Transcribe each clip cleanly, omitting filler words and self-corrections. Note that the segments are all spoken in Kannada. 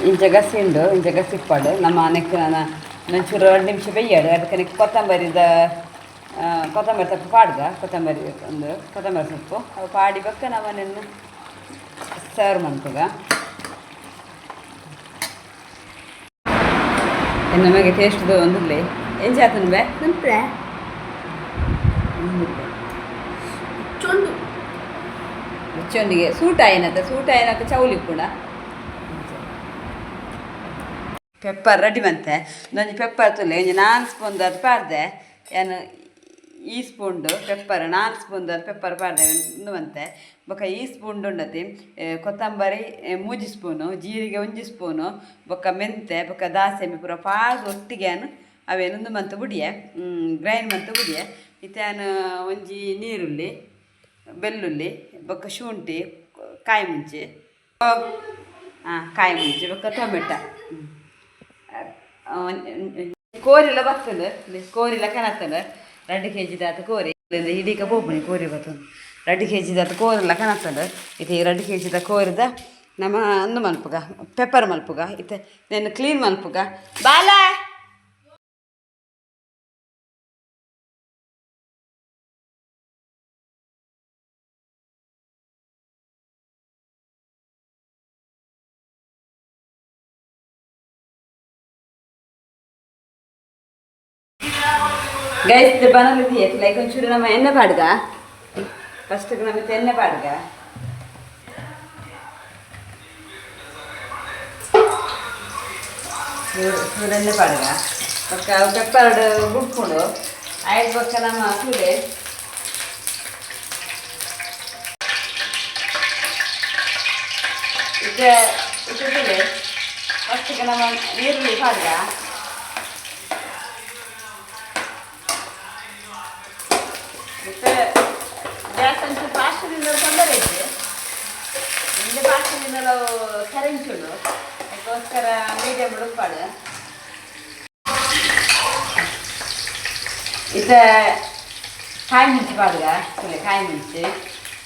ಇಂಚ ಗಸಿ ಉಂಡು ಇಂಚ ಗಸಿ ಇಪ್ಪಾಡು ನಮ್ಮ ನೆಕ್ ನಂಚೂರು 2 ನಿಮಿಷ ಬೇಯ್ಯಾಡು ಅದಕ್ಕೆ ನೆಕ್ ಕೊತ್ತಂಬರಿ ಸೊಪ್ಪು ಪಾಡ್ಗ ಕೊತ್ತಂಬರಿ ಒಂದು ಕೊತ್ತಂಬರಿ ಸೊಪ್ಪು ಅವು ಪಾಡಿ ಬಕ್ಕ ನಮ್ಮನೆಯನ್ನು ಸರ್ವ್ ಮಾಡ್ತಗ ನಮಗೆ ಟೇಸ್ಟ್ದು ಒಂದಿರಲಿ ಏನು ಜಾತನು ಬೇ ಚೊಂಡಿಗೆ ಸೂಟ ಏನತ್ತ ಚೌಲಿ ಕೂಡ ಪೆಪ್ಪರ್ ರೆಡಿ ಬಂತೆ ಒಂದೊಂದು ಪೆಪ್ಪರ್ ತುಲೆ ಒಂಜಿ 4 ಸ್ಪೂನ್ ಅದು ಪಾಡ್ದೆ ಏನು ಈ ಸ್ಪೂನ್ಡು ಪೆಪ್ಪರ್ 4 ಸ್ಪೂನ್ ಅದು ಪೆಪ್ಪರ್ ಪಾಡ್ದೆ ಒಂದು ಬಂತೆ ಬೊಕ್ಕ ಈ ಸ್ಪೂನ್ಡು ಉಂಡತಿ ಕೊತ್ತಂಬರಿ 3 ಸ್ಪೂನು ಜೀರಿಗೆ 1 ಸ್ಪೂನು ಬೊಕ್ಕ ಮೆಂತೆ ಬೊಕ್ಕ ದಾಸೆಮೆ ಪೂರ ಪಾಡ್ದು ಒಟ್ಟಿಗೆ ಅವೇನೊಂದು ಮಂತು ಬುಡಿಯೆ ಗ್ರೈಂಡ್ ಮಂತು ಬುಡಿಯೆ ಇತ್ತಾನು ಒಂಜಿ ನೀರುಳ್ಳಿ ಬೆಳ್ಳುಳ್ಳಿ ಬೊಕ್ಕ ಶುಂಠಿ ಕಾಯಿ ಮುಂಚಿ ಬೊಕ್ಕ ಟೊಮೆಟ ಕೋರಿಲ ಬರ್ತದೆ ಕೋರಿಲ ಕನತ್ತದ 2 kg ದಾತ ಕೋರಿ ಹಿಡೀಕ ಬೋಪುನಿ ಕೋರಿ ಬರ್ತದೆ 2 kg ದಾತ ಕೋರಿಲ ಕನತ್ತದ ಇದು 2 kg ದ ಕೋರಿದ ನಮ್ಮ ಒಂದು ಮಲ್ಪುಗ ಪೆಪ್ಪರ್ ಮಲ್ಪುಗ ಇತ್ತೆ నేను ಕ್ಲೀನ್ ಮಲ್ಪುಗ ಬಾಲ गैस बना ली है लाइक चूर नम एण्णे पाड़गा फस्ट नम एण्णे पाड़गा चूर एण्णे पाड़गा पक्क पेपर बुड़को आयद पक्क नम चूरे इतने फस्ट नम नीरुಳ್ಳಿ पाड़गा ಗ್ಯಾಸ್ ಅಂತೂ ಫಾಸ್ಟ್ದಿಂದ ತೊಂದರೆ ಐತೆ ನಿಮಗೆ ಫಾಸ್ಟ್ದಿಂದ ನಾವು ಕರೆಂಚುಡು ಅದಕ್ಕೋಸ್ಕರ ಮೀಡಿಯಮ್ ಉಡುಪಾಡು ಇದು ಕಾಯಿ ಮುಂಚಿ ಪಾಡ್ಗ ಕಾಯಿ ಮುಂಚಿ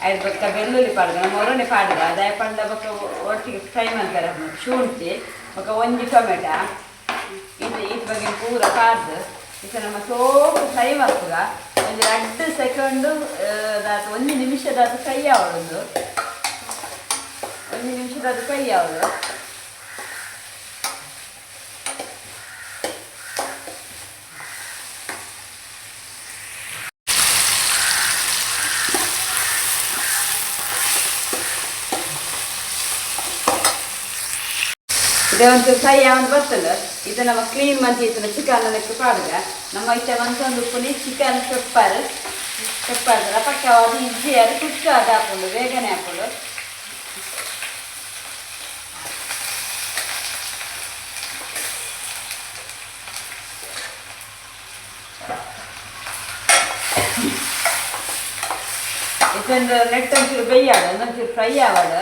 ಐದು ಬೊಕ್ಕ ಬೆಳ್ಳುಳ್ಳಿ ಪಾಡ್ಗ ನಮ್ಮ ಒರನೆ ಪಾಡ್ಗ ಅದಾಯ ಪಂಡ ಬೊಕ್ಕ ಒಟ್ಟಿಗೆ ಫ್ರೈ ಮಾಡ್ತಾರೆ ಶುಂಠಿ ಬೊಕ್ಕ 1 ಟೊಮೆಟ ಇದು ಬಗ್ಗೆ ಪೂರ ಪಾಡ್ದು ಇದು ನಮ್ಮ ಸೋಪು ಫ್ರೈ ಮಾಡ್ತಗ ಒಂದು 2 ಸೆಕೆಂಡು ದಾತ 1 ನಿಮಿಷದಾದ ಫ್ರೈ ಆವೊಂದು 1 ನಿಮಿಷದಾದ ಫ್ರೈ ಆವೊಡು ಇದೇ ಒಂದು ಫ್ರೈ ಆವೊಂದು ಬರ್ತದೆ ಇದು ನಮ್ಮ ಕ್ಲೀನ್ ಮಂದಿ ಇತ್ತು ಚಿಕನ್ ಲೆಕ್ಕ ಪಾಡ್ಗ ನಮ್ಮ ಇತ್ತ ಒಂದು ಉಪ್ಪುನಿ ಚಿಕನ್ ಪೆಪ್ಪರ್ ಪಕ್ಕ ಅದು ಇಜ್ಜಿ ಅದು ಕುಕ್ಕ ಅದು ಹಾಕೊಂಡು ಬೇಗನೆ ಹಾಕೊಂಡು ಇದೊಂದು ನೆಟ್ ಒಂಚೂರು ಬೇಯಾಡು ಒಂದೊಂಚೂರು ಫ್ರೈ ಆವಾಡು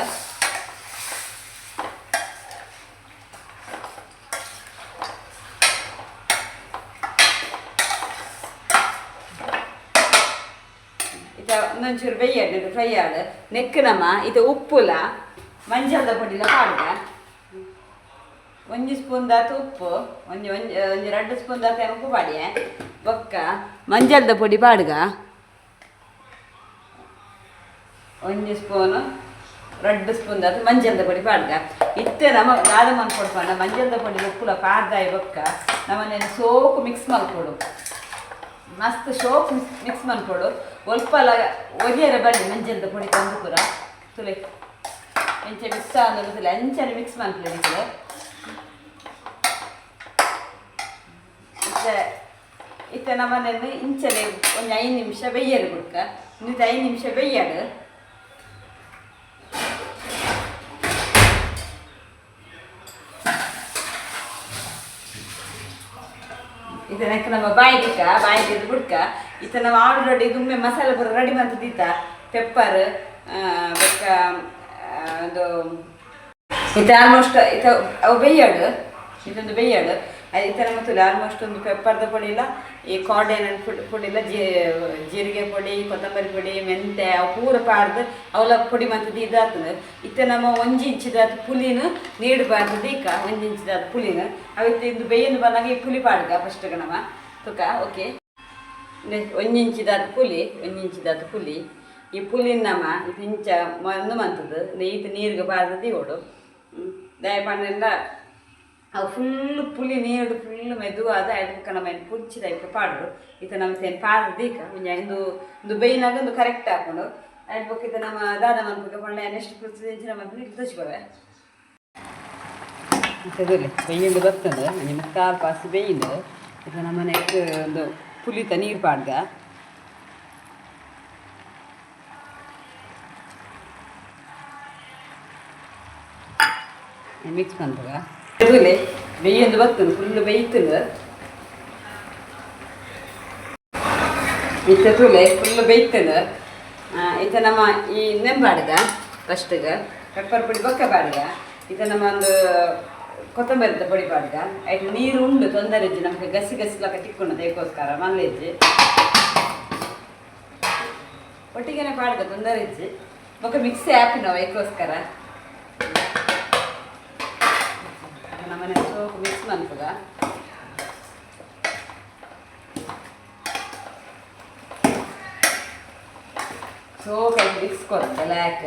ಒಂದೊಂಚೂರು ಬೇಯ್ಯಾಡು ಫ್ರೈ ಆಡು ನೆಕ್ ನಮ್ಮ ಇದು ಉಪ್ಪುಲ ಮಂಜಾದ ಪೊಡಿಲ ಪಾಡ್ಗ 1 ಸ್ಪೂನ್ ದಾತ ಉಪ್ಪು ಒಂಜಿ 2 ಸ್ಪೂನ್ ದಾತ ಉಪ್ಪು ಪಾಡಿಯೆ ಬೊಕ್ಕ ಮಂಜಲ್ದ ಪೊಡಿ ಪಾಡ್ಗ 1 ಸ್ಪೂನು 2 ಸ್ಪೂನ್ ದಾತ ಮಂಜಲ್ದ ಪೊಡಿ ಪಾಡ್ಗ ಇತ್ತೆ ನಮ್ಮ ದಾದ ಮನ್ಕೊಡು ಪಾಂಡ ಮಂಜಲ್ದ ಪೊಡಿ ಉಪ್ಪುಲ ಪಾಡ್ದಾಯಿ ಬೊಕ್ಕ ನಮ್ಮನೇನು ಸೋಪು ಮಿಕ್ಸ್ ಮಾಡ್ಕೊಡು ಮಸ್ತ್ ಸೋಪ್ ಮಿಕ್ಸ್ ಮಾಡ್ಕೊಡು ಒಲ್ಪಲ ಒದಿಯರೆ ಬನ್ನಿ ಮಂಜಲ್ದ ಪೊಡಿ ತಂದು ಪೂರ ತುಲೆ ಎಂಚೆ ಮಿಕ್ಸ್ ಅನ್ನೋದು ತುಲೆ ಅಂಚನೆ ಮಿಕ್ಸ್ ಮಾಡ್ಕೊಳ್ಳಿ ಇತ್ತೆ ನಮ್ಮನೆಯನ್ನು ಇಂಚನೆ ಒಂದು 5 ನಿಮಿಷ ಬೇಯ್ಯರು ಕೊಡ್ಕ ಇನ್ನಿತ್ತು 5 ನಿಮಿಷ ಬೇಯ್ಯಾಡು ಇದಕ್ಕೆ ನಮ್ಮ ಬಾಯಿಗೆ ಬಿಡ್ಕ ಇತ್ತ ನಾವು ಆಲ್ರೆಡಿ ದುಮ್ಮೆ ಮಸಾಲೆ ಪೂರ ರೆಡಿ ಮಾಡ್ತಿದ್ದ ಪೆಪ್ಪರ್ ಬೊಕ್ಕ ಅದು ಇದು ಆಲ್ಮೋಸ್ಟ್ ಇದು ಅವು ಬೇಯ್ಯಾಡು ಇದೊಂದು ಬೇಯ್ಯಾಡು ಈ ಥರ ಮತ್ತು ಆಲ್ಮೋಸ್ಟ್ ಒಂದು ಪೆಪ್ಪರ್ದ ಪುಡಿ ಇಲ್ಲ, ಈ ಕಾಡೆನ ಪುಡಿ ಇಲ್ಲ, ಜೀರಿಗೆ ಪುಡಿ, ಕೊತ್ತಂಬರಿ ಪುಡಿ, ಮೆಂತೆ ಅವು ಪೂರ ಪಾಡ್ದು ಅವಲ ಪುಡಿ ಮಂತದ್ದು ಇದಾಗ್ತದೆ. ಇತ್ತ ನಮ್ಮ 1 ಇಂಚಿದ ಪುಲಿನ ನೀಡಬಾರ್ದು ಈಗ 1 ಇಂಚಿದ ಪುಲಿನ ಅವತ್ತು ಇದು ಬೇಯ್ಯನು ಬಂದಾಗ ಈ ಪುಲಿ ಪಾಡ್ಗ ಫಸ್ಟ್ಗೆ ನಮ್ಮ ತುಕ ಓಕೆ 1 ಇಂಚಿದ ಪುಲಿ 1 ಇಂಚಿದ ಪುಲಿ ಈ ಪುಲಿನ ನಮ್ಮ ಇದು ಇಂಚ ಒಂದು ಮಂತದ್ದು ಇದು ನೀರಿಗೆ ಬಾರ್ದು ಓಡು ದಯಪಣ್ಣೆಲ್ಲ ಅವು ಫುಲ್ಲು ಪುಲಿ ನೀರು ಫುಲ್ಲು ಮೆದುವಾದ ಅದಕ್ಕೆ ನಮ್ಮ ಏನು ಪುಚ್ಚಿದ ಇಟ್ಟು ಪಾಡ್ರು ಇದು ನಮ್ಮ ಏನು ಪಾಡ್ದು ಈಗ ಒಂದು ಬೇಯ್ನಾಗ ಒಂದು ಕರೆಕ್ಟ್ ಹಾಕೊಂಡು ಅದಕ್ಕೆ ಇದು ನಮ್ಮ ದಾದ ಮನ್ಪಕ್ಕೆ ಒಳ್ಳೆ ನೆಕ್ಸ್ಟ್ ಪುಚ್ಚಿನ ಮನ್ಪಕ್ಕೆ ತುಚ್ಬೋವೆ ಇದ್ದಲ್ಲ ಬೇಯ್ಯಂದು ಬರ್ತದೆ ನಿಮ್ಮ ಕಾಲು ಪಾಸು ಬೇಯ್ಯಂದು ಇದು ನಮ್ಮ ನೆಕ್ಸ್ಟ್ ಒಂದು ಪುಲಿತ ನೀರು ಪಾಡ್ಗ ಮಿಕ್ಸ್ ಮಾಡ್ತಗ ಇದುಲೆ ಬೇಯ್ಯಂದು ಬರ್ತದೆ ಫುಲ್ಲು ಬೇಯ್ತದೆ ಇತ್ತ ತುಲೆ ಫುಲ್ಲು ಬೇಯ್ತದೆ ಇತ್ತ ನಮ್ಮ ಈ ನೆಂಬಾಡ್ಗ ಫಸ್ಟಿಗೆ ಪೆಪ್ಪರ್ ಪುಡಿ ಬೊಕ್ಕ ಬಾಡ್ಗ ಇತ್ತ ನಮ್ಮ ಒಂದು ಕೊತ್ತಂಬರಿದ ಪುಡಿ ಪಾಡ್ಗ ಆಯ್ತು ನೀರು ಉಂಡು ತೊಂದರೆ ಇಜ್ಜಿ ನಮಗೆ ಗಸಿಲಕ್ಕ ತಿಕ್ಕೊಂಡು ಅದಕ್ಕೋಸ್ಕರ ಮಲ್ಲೆಜ್ಜಿ ಒಟ್ಟಿಗೆನೆ ಪಾಡ್ಗ ತೊಂದರೆ ಇಜ್ಜಿ ಬೊಕ್ಕ ಮಿಕ್ಸಿ ಹಾಪಿನವ ಅದಕ್ಕೋಸ್ಕರ ನಮ್ಮನೆ ಸೋಪು ಮಿಕ್ಸ್ ಮಾಡ್ತಗ ಸೋಪ್ ಮಿಕ್ಸ್ ಕೊಡುತ್ತೆ ಬ್ಲ್ಯಾಕ್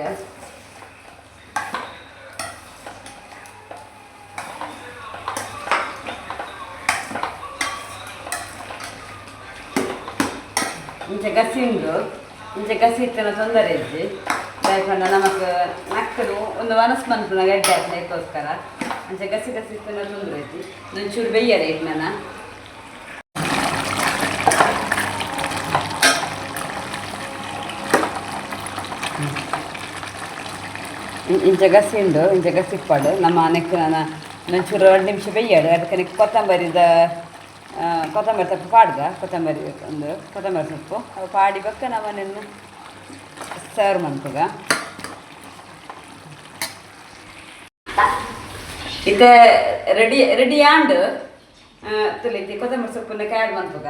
ಇಂಚೆ ಗಸಿ ಉಂಡು ಇಂಚೆ ಗಸಿ ಇತ್ತನ ತೊಂದರೆ ಇಜ್ಜಿ ದಯಪಂಡ ನಮಕ್ ನಕ್ಕಲು ಒಂದು ಮನಸ್ಸು ಮನ್ಪು ನಂಗೆ ಎಡ್ಡೆ ಆಗ್ತದೆ ಅದಕ್ಕೋಸ್ಕರ ಅಂಚೆ ಗಸಿ ಇತ್ತನ ತೊಂದರೆ ಐತಿ ಒಂಚೂರು ಬೇಯ್ಯದ ಇಟ್ಟು ನಾನು ಇಂಚೆ ಗಸಿ ಉಂಡು ಇಂಚೆ ಗಸಿ ಇಪ್ಪಾಡು ನಮ್ಮ ನೆಕ್ ನಾನು ಒಂಚೂರು 2 ನಿಮಿಷ ಬೇಯ್ಯಾಡು ಅದಕ್ಕೆ ನೆಕ್ ಕೊತ್ತಂಬರಿ ಸೊಪ್ಪು ಪಾಡ್ಗ ಕೊತ್ತಂಬರಿ ಸೊಪ್ಪು ಅವು ಪಾಡಿ ಬಕ್ಕ ನಮ್ಮನೆಯನ್ನು ಸರ್ವ್ ಮಾಡ್ತಗ ಇದು ರೆಡಿ ಆಂಡ್ ತುಳಿತಿ ಕೊತ್ತಂಬರಿ ಸೊಪ್ಪನ್ನ ಕ್ಯಾಡ್ ಮಾಡ್ತಗ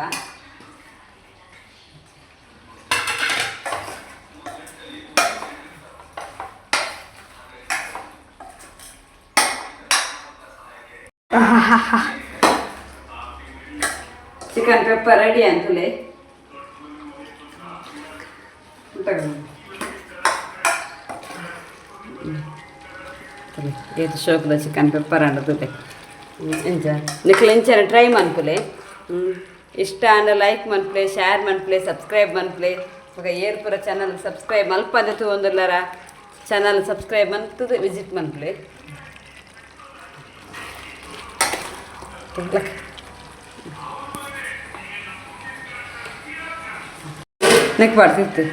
ಚಿಕನ್ ಪೆಪ್ಪರ್ ರೆಡಿ ಅಂತಲೇ ಇದು ಶೋಕದ ಚಿಕನ್ ಪೆಪ್ಪರ್ ಅಂಡದುಲೆ ಎಂಚ ನಿಕ್ಲು ಎಂಚನ ಟ್ರೈ ಮನ್ಪುಲೆ ಇಷ್ಟ ಅಂಡ ಲೈಕ್ ಮನ್ಪುಲೆ ಶೇರ್ ಮನ್ಪುಲೆ ಸಬ್ಸ್ಕ್ರೈಬ್ ಮನ್ಪುಲೆ ಏರ್ಪುರ ಚಾನಲ್ ಸಬ್ಸ್ಕ್ರೈಬ್ ಮಲ್ಪದೆ ತಗೊಂದಿಲ್ಲರ ಚಾನಲ್ ಸಬ್ಸ್ಕ್ರೈಬ್ ಮಂತದ ವಿಸಿಟ್ ಮನ್ಪುಲೆ ನೆಕ್ ಮಾಡ್ತಿರ್ತಿ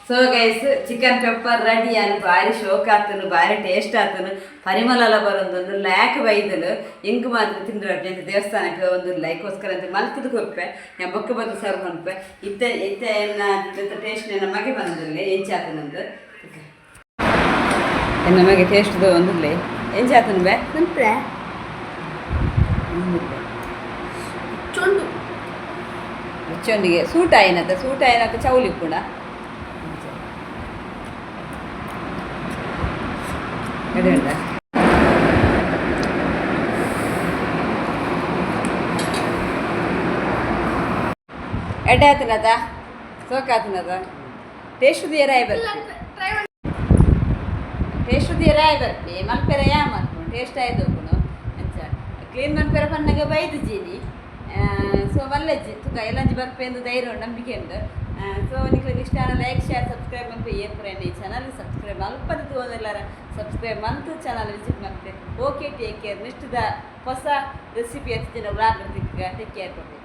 so guys chicken pepper ready ಅನ್ ಭಾರಿ ಶೋಕ್ ಆತನು ಭಾರಿ ಟೇಸ್ಟ್ ಆತನು ಪರಿಮಳ ಬರೋದೊಂದು ಲ್ಯಾಕ್ ಬೈದಲು ಇಂಕು ಮಾತ್ರ ತಿಂದ್ರೆ ಅಂತ ದೇವಸ್ಥಾನಕ್ಕೆ ಒಂದು ಲೈಕೋಸ್ಕರ ಅಂತ ಮಲ್ಕದು ಕೊಪ್ಪೆ ನಾನು ಬೊಕ್ಕ ಬಂದು ಸರ್ವ್ ಮಾಡ್ಪೆ ಇತ್ತ ಟೇಸ್ಟ್ ನಮಗೆ ಬಂದಿರಲಿ ಎಂಚಾತನಂದು ನಮಗೆ ಟೇಸ್ಟ್ದು ಒಂದಿರಲಿ ಎಂಚಾತನು ಬೇ ಚೊಂಡಿಗೆ ಸೂಟ ಆಯ್ನತ್ತ ಚೌಲಿ ಕೂಡ ಎಡೆಂಡ ಎಡ್ಡೆ ಆತನದ ಸೋಕಾತನದ ಟೇಸ್ಟ್ ದಿಯರಾಯ್ ಬರ್ತಿ ಮಲ್ಪೆರ ಯಾ ಮಾಡ್ಕೊಂಡು ಟೇಸ್ಟ್ ಆಯ್ತು ಅಂಚ ಕ್ಲೀನ್ ಮಲ್ಪೆರ ಪನ್ನಗೆ ಬೈದು ಜೀನಿ ಸೊ ಮಲ್ಲಜ್ಜಿ ತುಕ ಎಲ್ಲಂಜಿ ಬರ್ಪೆ ಎಂದು ಧೈರ್ಯ ನಂಬಿಕೆ ಉಂಟು ಸೊ ನಿಮಗೆ ಇಷ್ಟ ಲೈಕ್ ಶೇರ್ ಸಬ್ಸ್ಕ್ರೈಬ್ ಮಾಡ್ಪೆ ಏನು ಪುರ ಈ ಚಾನಲ್ ಸಬ್ಸ್ಕ್ರೈಬ್ ಮಲ್ಪದ ತೋದೆಲ್ಲರ ಸಬ್ಸ್ಕ್ರೈಬ್ ಮಂತು ಚಾನಲ್ ವಿಸಿಟ್ ಮಾಡ್ತೆ ಓಕೆ ಟೇಕ್ ಕೇರ್ ನೆಕ್ಸ್ಟ್ ದ ಹೊಸ ರೆಸಿಪಿ ಹಚ್ಚಿನ ವ್ಲಾಗ್ ಟೇಕ್ ಕೇರ್ ಕೊಡ್ತೀನಿ.